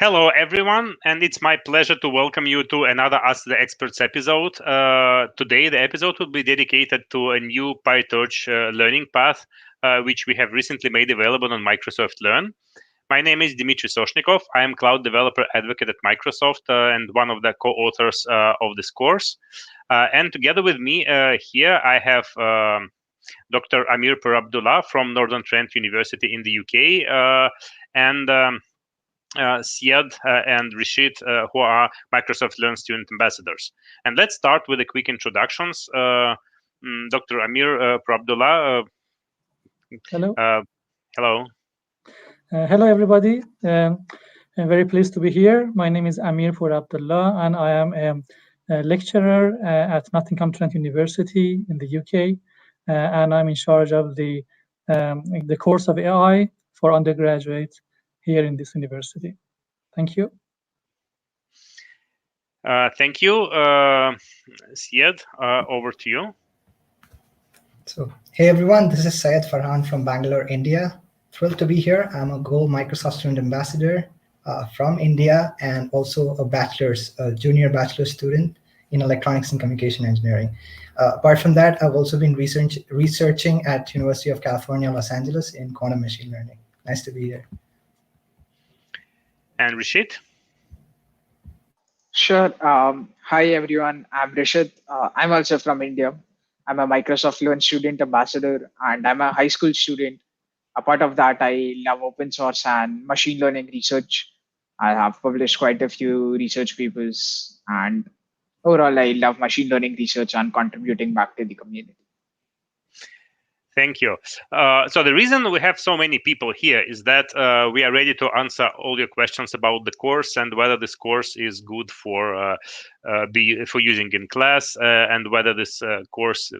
Hello, everyone, and it's my pleasure to welcome you to another Ask the Experts episode. Today, the episode will be dedicated to a new PyTorch learning path, which we have recently made available on Microsoft Learn. My name is Dmitry Soshnikov. I am Cloud Developer Advocate at Microsoft and one of the co-authors of this course. And together with me here, I have Dr. Amir Pourabdollah from Northern Trent University in the UK, and Syed and Rishit, who are Microsoft Learn student ambassadors. And let's start with the quick introductions. Dr. Amir Pourabdollah. Hello. Hello. Hello, everybody. I'm very pleased to be here. My name is Amir Pourabdollah, and I am a lecturer at Nottingham Trent University in the UK, and I'm in charge of the course of AI for undergraduates here in this university. Thank you. Thank you. Syed, over to you. So, hey everyone, this is Syed Farhan from Bangalore, India. Thrilled to be here. I'm a Gold Microsoft Student Ambassador from India and also a junior bachelor student in Electronics and Communication Engineering. Apart from that, I've also been researching at University of California, Los Angeles in quantum machine learning. Nice to be here. And Rishit? Sure. Hi, everyone. I'm Rishit. I'm also from India. I'm a Microsoft Learn student ambassador, and I'm a high school student. A part of that, I love open source and machine learning research. I have published quite a few research papers, and overall, I love machine learning research and contributing back to the community. Thank you. So the reason we have so many people here is that we are ready to answer all your questions about the course and whether this course is good for using in class and whether this course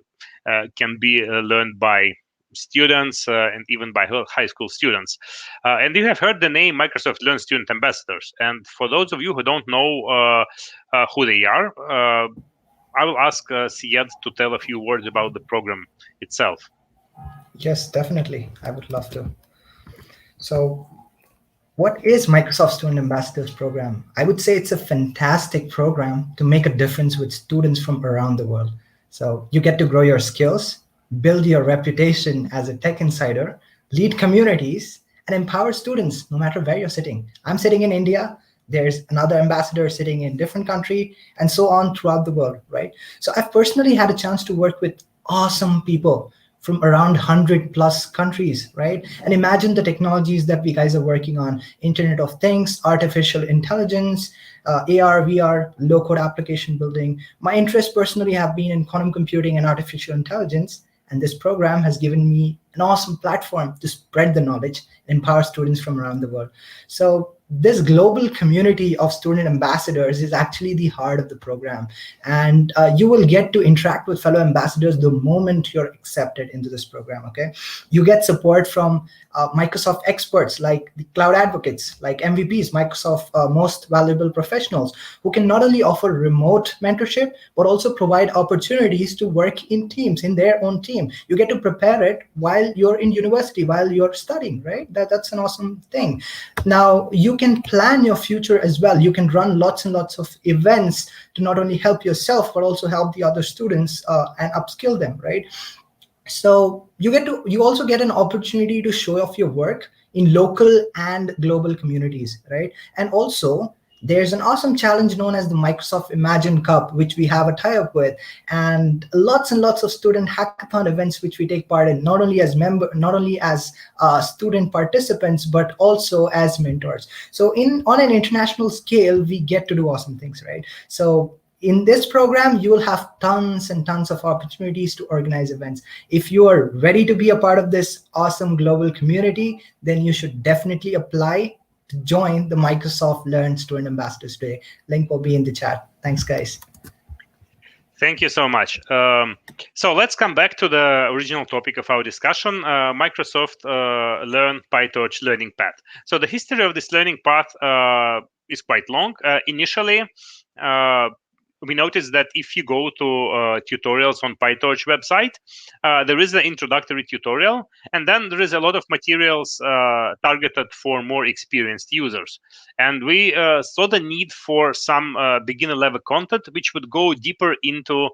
can be learned by students and even by high school students. And you have heard the name Microsoft Learn Student Ambassadors. And for those of you who don't know who they are, I will ask Syed to tell a few words about the program itself. Yes, definitely. I would love to. So what is Microsoft Student Ambassadors program? I would say it's a fantastic program to make a difference with students from around the world. So you get to grow your skills, build your reputation as a tech insider, lead communities, and empower students no matter where you're sitting. I'm sitting in India. There's another ambassador sitting in a different country, and so on throughout the world, right? So I've personally had a chance to work with awesome people from around 100 plus countries, right? And imagine the technologies that we guys are working on: Internet of Things, artificial intelligence, AR, VR, low-code application building. My interests personally have been in quantum computing and artificial intelligence, and this program has given me an awesome platform to spread the knowledge and empower students from around the world. So this global community of student ambassadors is actually the heart of the program. And you will get to interact with fellow ambassadors the moment you're accepted into this program, okay? You get support from Microsoft experts like the cloud advocates, like MVPs, Microsoft most valuable professionals, who can not only offer remote mentorship, but also provide opportunities to work in teams, in their own team. You get to prepare it while you're in university, while you're studying, right? That's an awesome thing. Now, you can plan your future as well. You can run lots and lots of events to not only help yourself, but also help the other students and upskill them, right? So you also get an opportunity to show off your work in local and global communities, right? And also, there's an awesome challenge known as the Microsoft Imagine Cup, which we have a tie-up with, and lots of student hackathon events which we take part in, not only as student participants, but also as mentors. So on an international scale, we get to do awesome things, right? So in this program, you will have tons and tons of opportunities to organize events. If you are ready to be a part of this awesome global community, then you should definitely apply to join the Microsoft Learn Student Ambassadors today. Link will be in the chat. Thanks, guys. Thank you so much. So let's come back to the original topic of our discussion, Microsoft Learn PyTorch learning path. So the history of this learning path is quite long. Initially, we noticed that if you go to tutorials on PyTorch website, there is an introductory tutorial, and then there is a lot of materials targeted for more experienced users. And we saw the need for some beginner level content which would go deeper into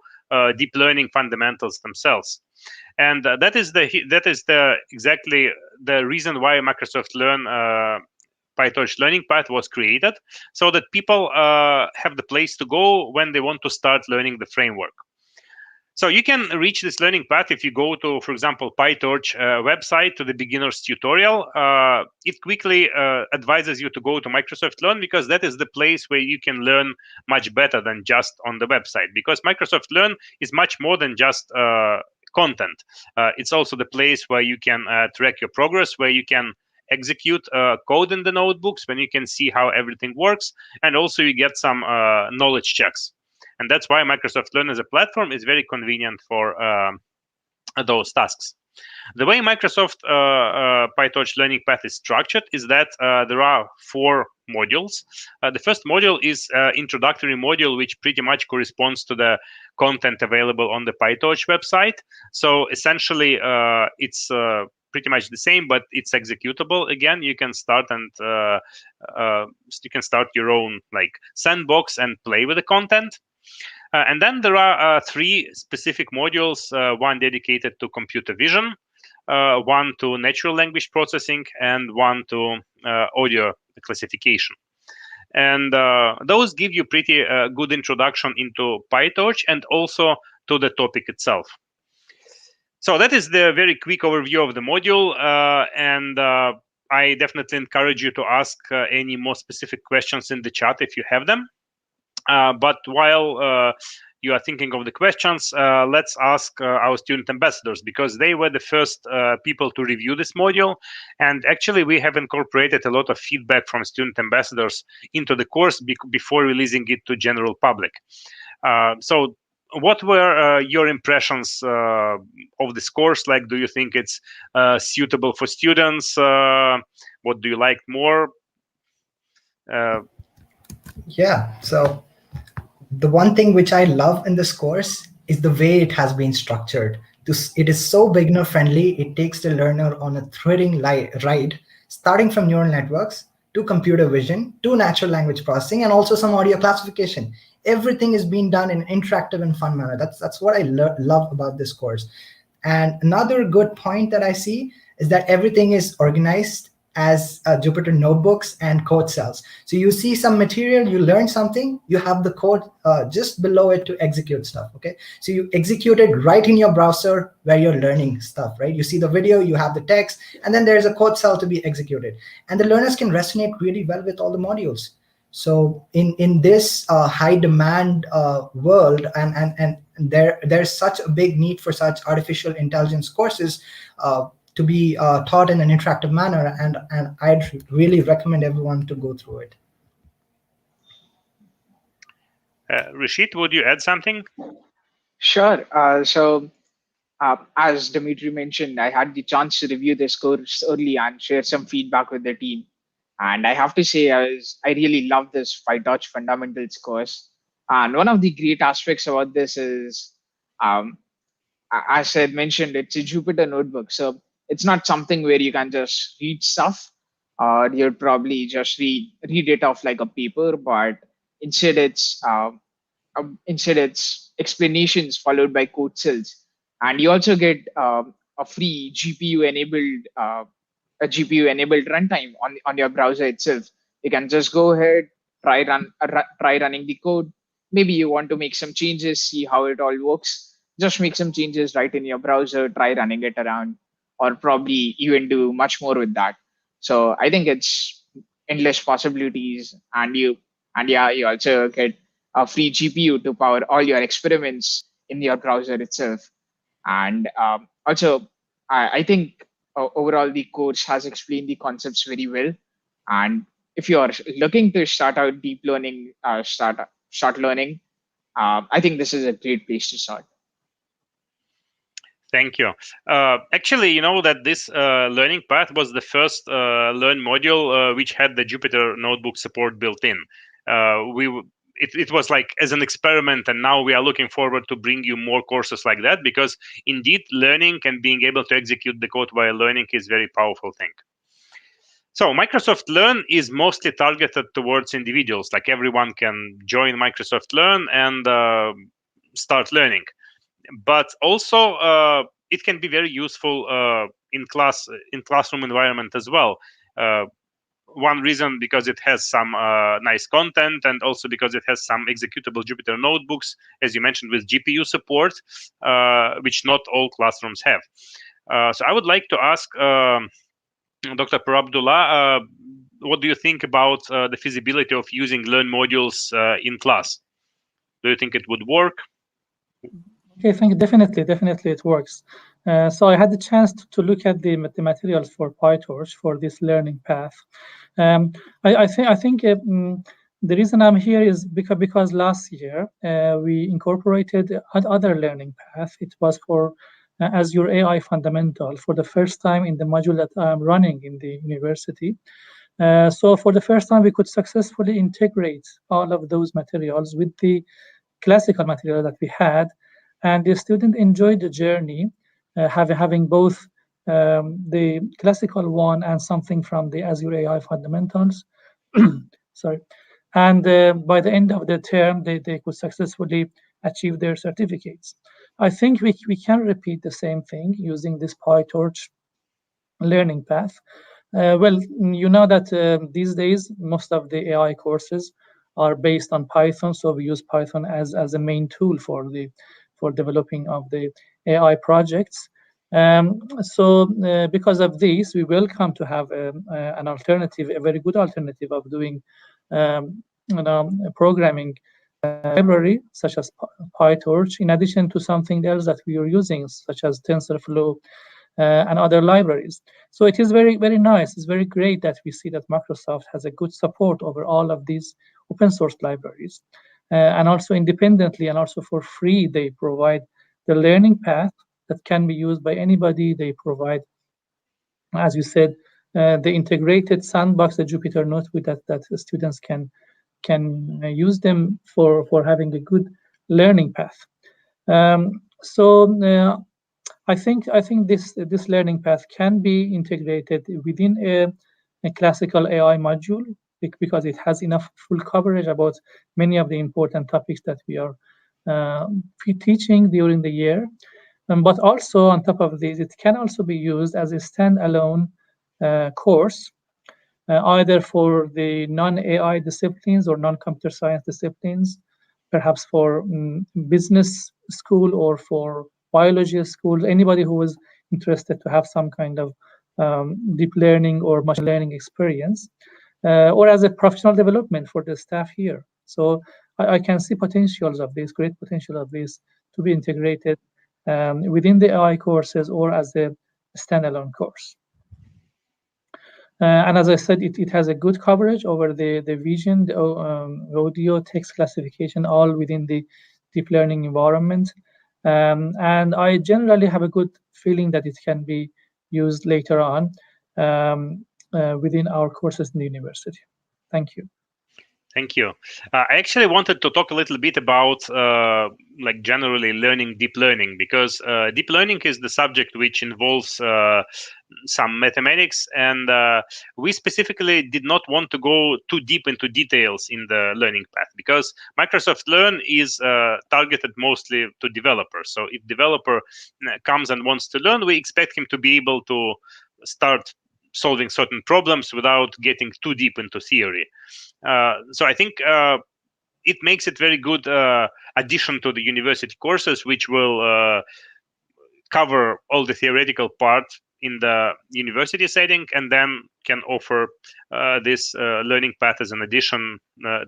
deep learning fundamentals themselves. And that is exactly the reason why Microsoft Learn PyTorch learning path was created, so that people have the place to go when they want to start learning the framework. So you can reach this learning path if you go to, for example, PyTorch website to the beginner's tutorial. It quickly advises you to go to Microsoft Learn, because that is the place where you can learn much better than just on the website. Because Microsoft Learn is much more than just content. It's also the place where you can track your progress, where you can execute code in the notebooks, when you can see how everything works, and also you get some knowledge checks. And that's why Microsoft Learn as a platform is very convenient for those tasks. The way Microsoft PyTorch learning path is structured is that there are 4 modules. The first module is introductory module, which pretty much corresponds to the content available on the PyTorch website. So essentially, it's pretty much the same, but it's executable. Again, you can start and you can start your own like sandbox and play with the content. And then there are 3 specific modules, one dedicated to computer vision, one to natural language processing, and one to audio classification. And those give you pretty good introduction into PyTorch and also to the topic itself. So that is the very quick overview of the module, and I definitely encourage you to ask any more specific questions in the chat if you have them. But while you are thinking of the questions, let's ask our student ambassadors, because they were the first people to review this module. And actually, we have incorporated a lot of feedback from student ambassadors into the course before releasing it to general public. So what were your impressions of this course? Like, do you think it's suitable for students? What do you like more? Yeah, so the one thing which I love in this course is the way it has been structured. It is so beginner friendly. It takes the learner on a thrilling ride, starting from neural networks to computer vision to natural language processing, and also some audio classification. Everything is being done in an interactive and fun manner. That's what I love about this course. And another good point that I see is that everything is organized as Jupyter notebooks and code cells. So you see some material, you learn something, you have the code just below it to execute stuff, okay? So you execute it right in your browser where you're learning stuff, right? You see the video, you have the text, and then there's a code cell to be executed. And the learners can resonate really well with all the modules. So in this high demand world, and there's such a big need for such artificial intelligence courses to be taught in an interactive manner, and I'd really recommend everyone to go through it. Rashid, would you add something? Sure. So as Dmitry mentioned, I had the chance to review this course early and share some feedback with the team. And I have to say, I really love this PyTorch Fundamentals course. And one of the great aspects about this is, as I had mentioned, it's a Jupyter notebook. So it's not something where you can just read stuff, or you'll probably just read it off like a paper, but instead it's explanations followed by code cells. And you also get a free GPU-enabled runtime on your browser itself. You can just go ahead, try running the code. Maybe you want to make some changes, see how it all works. Just make some changes right in your browser, try running it around, or probably even do much more with that. So I think it's endless possibilities, and you also get a free GPU to power all your experiments in your browser itself. And also, I think overall the course has explained the concepts very well. And if you are looking to start out deep learning, start learning, I think this is a great place to start. Thank you. Actually, you know that this learning path was the first Learn module which had the Jupyter notebook support built in. it was like as an experiment, and now we are looking forward to bring you more courses like that, because indeed learning and being able to execute the code while learning is very powerful thing. So Microsoft Learn is mostly targeted towards individuals, like everyone can join Microsoft Learn and start learning. But also it can be very useful in classroom environment as well. One reason, because it has some nice content, and also because it has some executable Jupyter notebooks, as you mentioned, with GPU support, which not all classrooms have. So I would like to ask Dr. Pourabdollah, what do you think about the feasibility of using Learn modules in class? Do you think it would work? Okay, thank you. Definitely it works. So I had the chance to look at the materials for PyTorch for this learning path. I think the reason I'm here is because last year we incorporated other learning path. It was for Azure AI Fundamental for the first time in the module that I'm running in the university. So for the first time, we could successfully integrate all of those materials with the classical material that we had, and the student enjoyed the journey, having both the classical one and something from the Azure AI Fundamentals. Sorry. And by the end of the term, they could successfully achieve their certificates. I think we can repeat the same thing using this PyTorch learning path. Well, you know that these days, most of the AI courses are based on Python, so we use Python as a main tool for developing of the AI projects. So because of this, we welcome to have an alternative, a very good alternative of doing programming library such as PyTorch, in addition to something else that we are using, such as TensorFlow and other libraries. So it is very, very nice. It's very great that we see that Microsoft has a good support over all of these open source libraries. And also independently and also for free, they provide the learning path that can be used by anybody. They provide, as you said, the integrated sandbox, the Jupyter notebook that students can use them for having a good learning path. I think this learning path can be integrated within a classical AI module because it has enough full coverage about many of the important topics that we are teaching during the year. But also on top of this, it can also be used as a standalone course, either for the non-AI disciplines or non-computer science disciplines, perhaps for business school or for biology school, anybody who is interested to have some kind of deep learning or machine learning experience, or as a professional development for the staff here. So I can see potentials of this, great potential of this to be integrated within the AI courses or as a standalone course. And as I said, it has a good coverage over the vision, the audio, text classification, all within the deep learning environment. And I generally have a good feeling that it can be used later on within our courses in the university. Thank you. Thank you. I actually wanted to talk a little bit about like generally learning deep learning, because deep learning is the subject which involves some mathematics, and we specifically did not want to go too deep into details in the learning path, because Microsoft Learn is targeted mostly to developers. So if developer comes and wants to learn, we expect him to be able to start solving certain problems without getting too deep into theory. So I think it makes it very good addition to the university courses, which will cover all the theoretical part in the university setting, and then can offer this learning path as an addition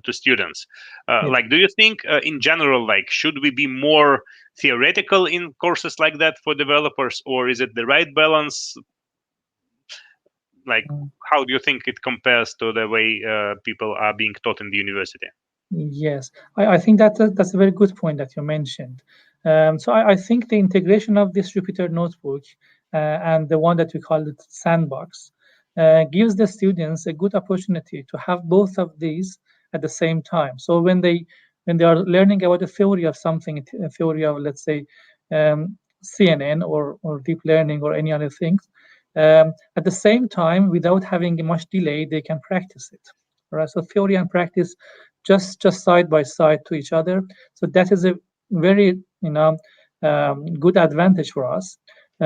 to students. Yes. Like, do you think in general, like, should we be more theoretical in courses like that for developers, or is it the right balance? Like, how do you think it compares to the way people are being taught in the university? Yes, I think that's a very good point that you mentioned. So I think the integration of this Jupyter notebook and the one that we call it sandbox gives the students a good opportunity to have both of these at the same time. So when they are learning about the theory of something, a theory of, let's say, CNN or deep learning or any other things, at the same time, without having much delay, they can practice it. Right? So theory and practice just side by side to each other. So that is a very good advantage for us.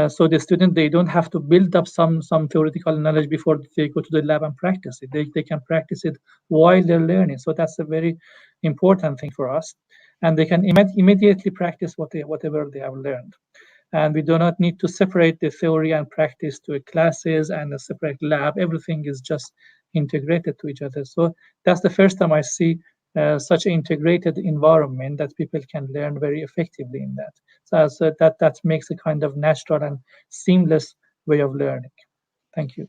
So the student, they don't have to build up some theoretical knowledge before they go to the lab and practice it. They can practice it while they're learning. So that's a very important thing for us. And they can immediately practice whatever they have learned. And we do not need to separate the theory and practice to classes and a separate lab. Everything is just integrated to each other. So that's the first time I see such an integrated environment that people can learn very effectively in that. So that makes a kind of natural and seamless way of learning. Thank you.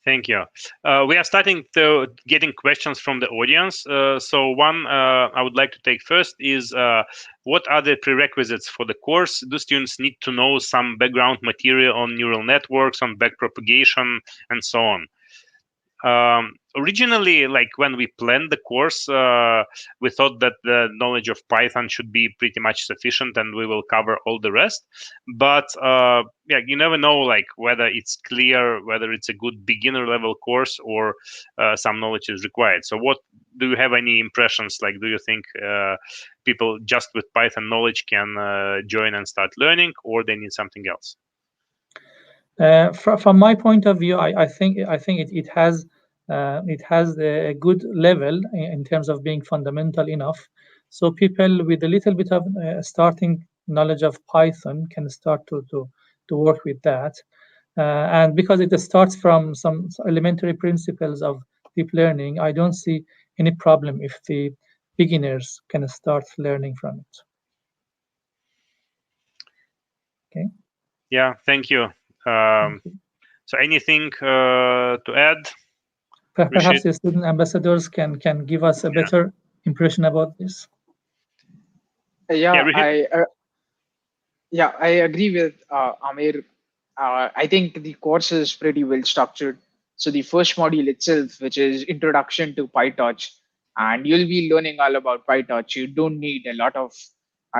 Thank you. We are starting to getting questions from the audience. So one I would like to take first is what are the prerequisites for the course? Do students need to know some background material on neural networks, on backpropagation, and so on? Originally, like when we planned the course, we thought that the knowledge of Python should be pretty much sufficient and we will cover all the rest. But yeah, you never know like whether it's clear, whether it's a good beginner level course or some knowledge is required. So what do you have any impressions? Like, do you think people just with Python knowledge can join and start learning, or they need something else? From my point of view, I think it has a good level in terms of being fundamental enough. So people with a little bit of starting knowledge of Python can start to work with that. And because it starts from some elementary principles of deep learning, I don't see any problem if the beginners can start learning from it. Okay. Yeah, thank you. So anything to add? Perhaps the student ambassadors can give us a better impression about this. Yeah, I agree with Amir. I think the course is pretty well structured. So the first module itself, which is Introduction to PyTorch, and you'll be learning all about PyTorch. You don't need a lot of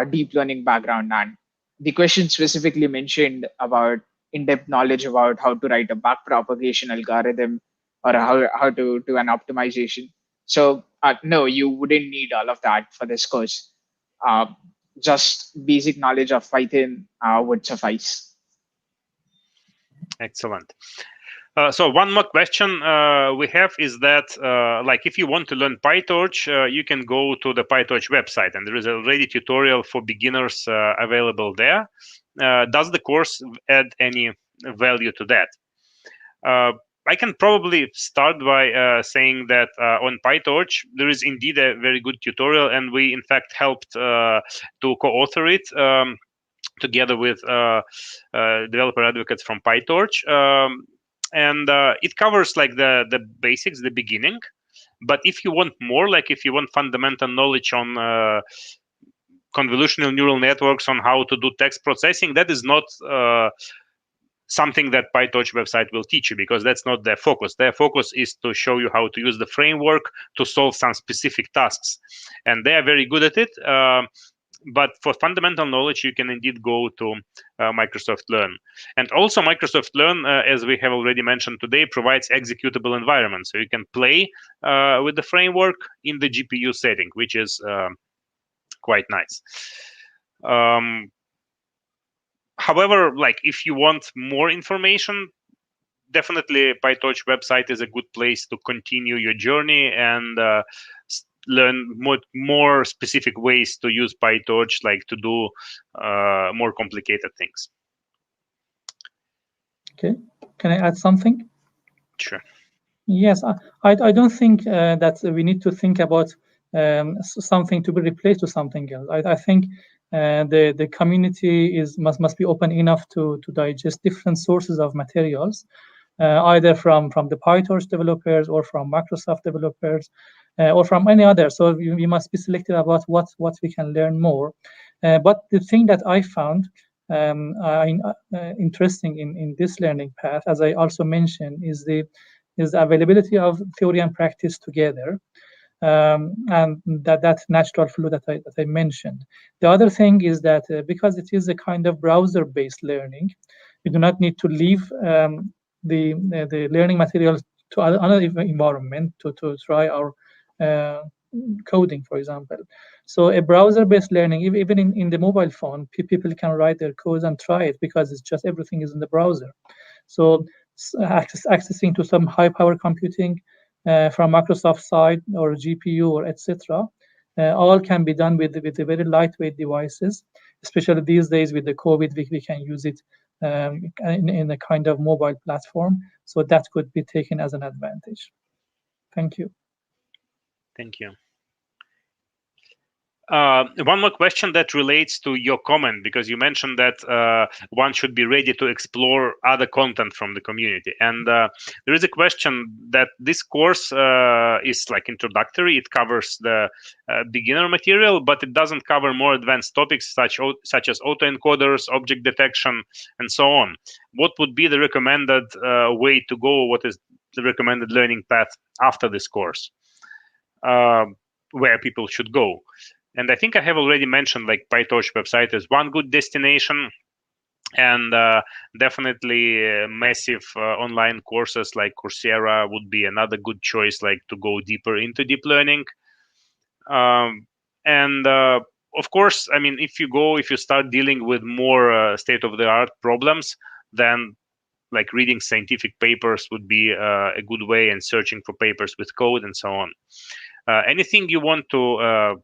deep learning background. And the question specifically mentioned about in-depth knowledge about how to write a backpropagation algorithm or how to do an optimization. So no, you wouldn't need all of that for this course. Just basic knowledge of Python would suffice. Excellent. So one more question we have is that, like, if you want to learn PyTorch, you can go to the PyTorch website, and there is already tutorial for beginners available there. Does the course add any value to that? I can probably start by saying that on PyTorch, there is indeed a very good tutorial, and we, in fact, helped to co-author it together with developer advocates from PyTorch. And it covers like the basics, the beginning. But if you want more, like if you want fundamental knowledge on convolutional neural networks, on how to do text processing, that is not something that PyTorch website will teach you, because that's not their focus. Their focus is to show you how to use the framework to solve some specific tasks. And they are very good at it. But for fundamental knowledge, you can indeed go to Microsoft Learn. And also Microsoft Learn, as we have already mentioned today, provides executable environment. So you can play with the framework in the GPU setting, which is quite nice. However, like if you want more information, definitely PyTorch website is a good place to continue your journey and learn more specific ways to use PyTorch, like to do more complicated things. Okay, can I add something? Sure. Yes, I don't think that we need to think about something to be replaced with something else. I think the community must be open enough to digest different sources of materials, either from the PyTorch developers or from Microsoft developers or from any other. So we must be selective about what we can learn more. But the thing that I found interesting in this learning path, as I also mentioned, is the availability of theory and practice together. and that natural flow that I mentioned. The other thing is that because it is a kind of browser-based learning, we do not need to leave the learning materials to another environment to try our coding, for example. So a browser-based learning, even in the mobile phone, people can write their codes and try it because it's just everything is in the browser. So accessing to some high-power computing from Microsoft side or GPU or etc. All can be done with the very lightweight devices, especially these days with the COVID, we can use it in a kind of mobile platform. So that could be taken as an advantage. Thank you. Thank you. One more question that relates to your comment, because you mentioned that one should be ready to explore other content from the community. And there is a question that this course is like introductory. It covers the beginner material, but it doesn't cover more advanced topics such as autoencoders, object detection, and so on. What would be the recommended way to go? What is the recommended learning path after this course? Where people should go? And I think I have already mentioned like PyTorch website is one good destination, and definitely massive online courses like Coursera would be another good choice, like to go deeper into deep learning. And of course, I mean, if you start dealing with more state-of-the-art problems, then like reading scientific papers would be a good way, and searching for papers with code and so on. Anything you want to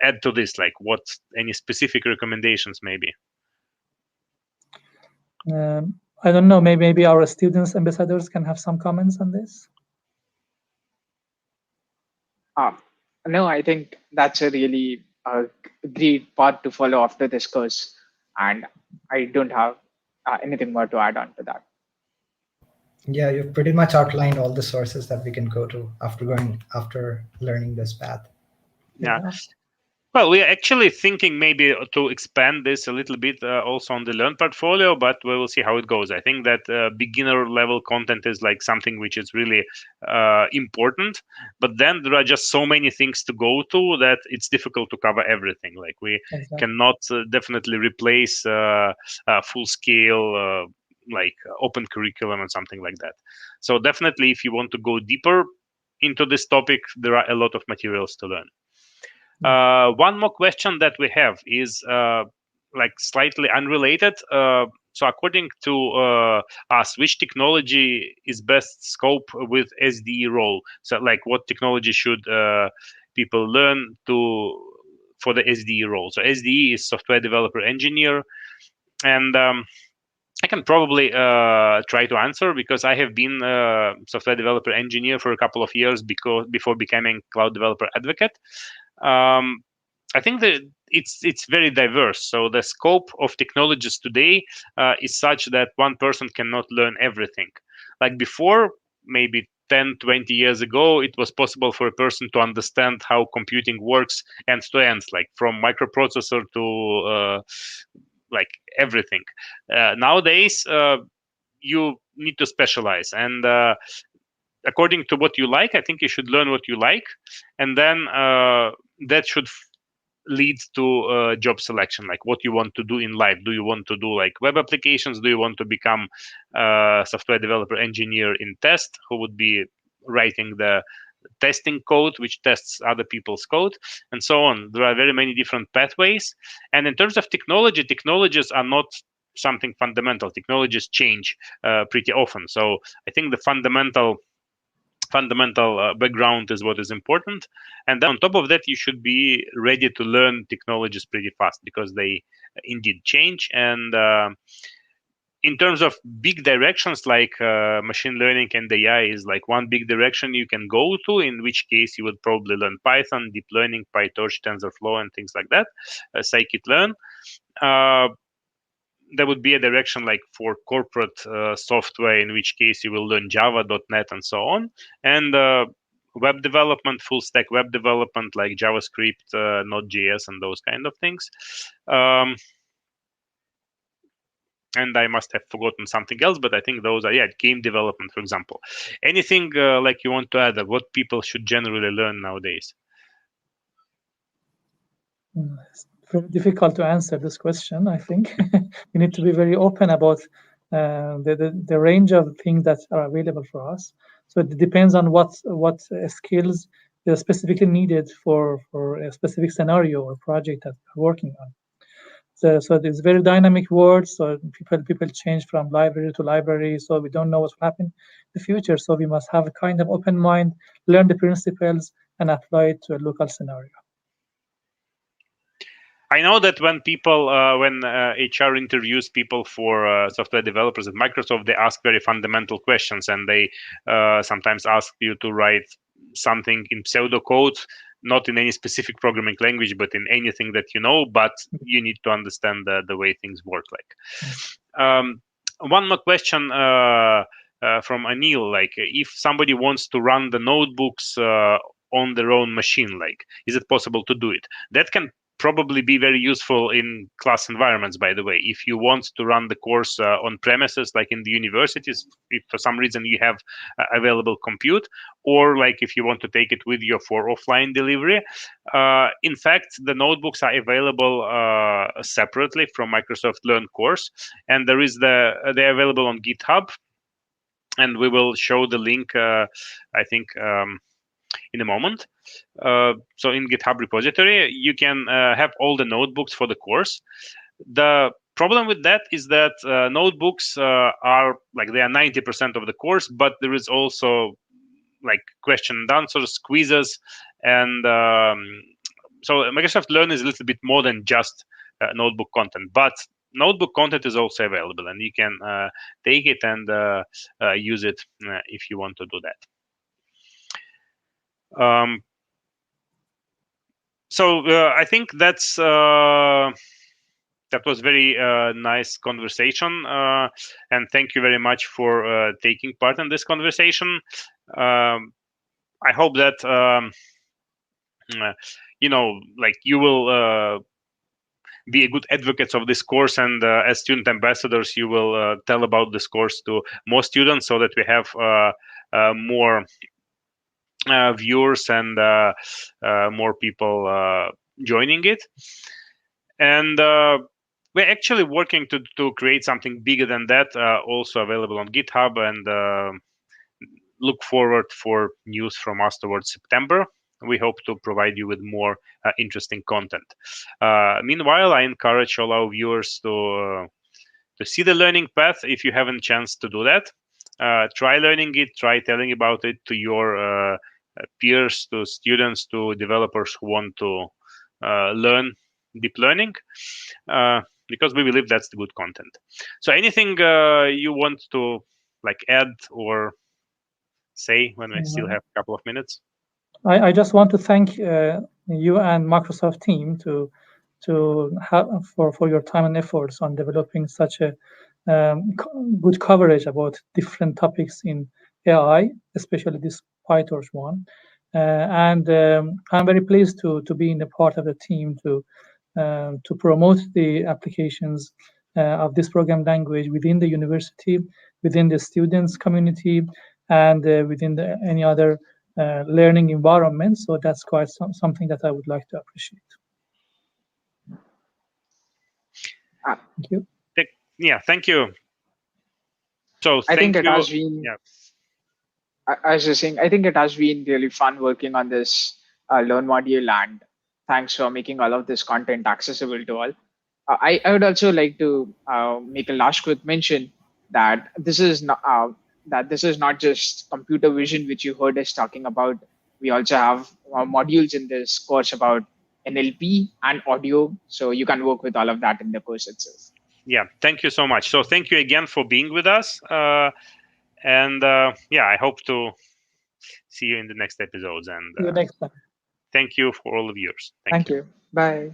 add to this, like any specific recommendations maybe? I don't know, maybe our students ambassadors can have some comments on this. No, I think that's a really great path to follow after this course, and I don't have anything more to add on to that. Yeah, you've pretty much outlined all the sources that we can go to after learning this path. Yeah. Well, we are actually thinking maybe to expand this a little bit also on the Learn portfolio, but we will see how it goes. I think that beginner level content is like something which is really important, but then there are just so many things to go to that it's difficult to cover everything. Like we cannot definitely replace full scale like open curriculum and something like that. So definitely, if you want to go deeper into this topic, there are a lot of materials to learn. One more question that we have is like slightly unrelated. So according to us, which technology is best scope with SDE role? So like what technology should people learn for the SDE role? So SDE is software developer engineer, and I can probably try to answer, because I have been a software developer engineer for a couple of years before becoming cloud developer advocate. I think that it's very diverse. So the scope of technologies today is such that one person cannot learn everything. Like before, maybe 10, 20 years ago, it was possible for a person to understand how computing works end to end, like from microprocessor to like everything. Nowadays, you need to specialize, and according to what you like, I think you should learn what you like, and then that should lead to job selection, like what you want to do in life. Do you want to do like web applications? Do you want to become a software developer engineer in test, who would be writing the testing code which tests other people's code, and so on? There are very many different pathways. And in terms of technologies are not something fundamental. Technologies change pretty often. So I think the fundamental background is what is important, and then on top of that, you should be ready to learn technologies pretty fast, because they indeed change. And in terms of big directions, like machine learning and AI is like one big direction you can go to, in which case you would probably learn Python, deep learning, PyTorch, TensorFlow, and things like that, scikit-learn. There would be a direction like for corporate software, in which case you will learn Java, .NET, and so on. And web development, full stack web development, like JavaScript, Node.js, and those kind of things. and I must have forgotten something else, but I think those are, game development, for example. Anything like you want to add of what people should generally learn nowadays? It's very difficult to answer this question, I think. We need to be very open about the range of things that are available for us. So it depends on what skills are specifically needed for a specific scenario or project that we're working on. So it's very dynamic world. So people change from library to library. So we don't know what will happen in the future. So we must have a kind of open mind, learn the principles, and apply it to a local scenario. I know that when people, when HR interviews people for software developers at Microsoft, they ask very fundamental questions, and they sometimes ask you to write something in pseudocode, not in any specific programming language, but in anything that you know. But you need to understand the way things work. One more question from Anil: like, if somebody wants to run the notebooks on their own machine, like, is it possible to do it? That can probably be very useful in class environments, by the way. If you want to run the course on premises, like in the universities, if for some reason you have available compute, or like if you want to take it with you for offline delivery. In fact, the notebooks are available separately from Microsoft Learn course, and they're available on GitHub, and we will show the link, I think, in a moment. So in GitHub repository, you can have all the notebooks for the course. The problem with that is that notebooks are like, they are 90% of the course, but there is also like question and answers, quizzes, and so Microsoft Learn is a little bit more than just notebook content, but notebook content is also available, and you can take it and use it if you want to do that. So I think that was very nice conversation, and thank you very much for taking part in this conversation. I hope that like, you will be a good advocates of this course, and as student ambassadors, you will tell about this course to more students, so that we have more viewers and more people joining it. And we're actually working to create something bigger than that, also available on GitHub, and look forward for news from us towards September. We hope to provide you with more interesting content. Meanwhile, I encourage all our viewers to see the learning path. If you haven't chance to do that, try learning it, try telling about it to your peers, to students, to developers who want to learn deep learning, because we believe that's the good content. So anything you want to like add or say when we still have a couple of minutes? I just want to thank you and Microsoft team for your time and efforts on developing such a good coverage about different topics in AI, especially this PyTorch one. And I'm very pleased to be in a part of the team to promote the applications of this program language within the university, within the students community, and within any other learning environment. So that's quite something that I would like to appreciate. Thank you. Yeah, thank you. So I think it you. has been. Yeah. I was just saying, I think it has been really fun working on this Learn module, and thanks for making all of this content accessible to all. I would also like to make a last quick mention that this is not just computer vision, which you heard us talking about. We also have modules in this course about NLP and audio, so you can work with all of that in the course itself. Yeah, thank you so much. So thank you again for being with us, and yeah, I hope to see you in the next episodes. And see you next time. Thank you for all of yours. Thank you. Bye.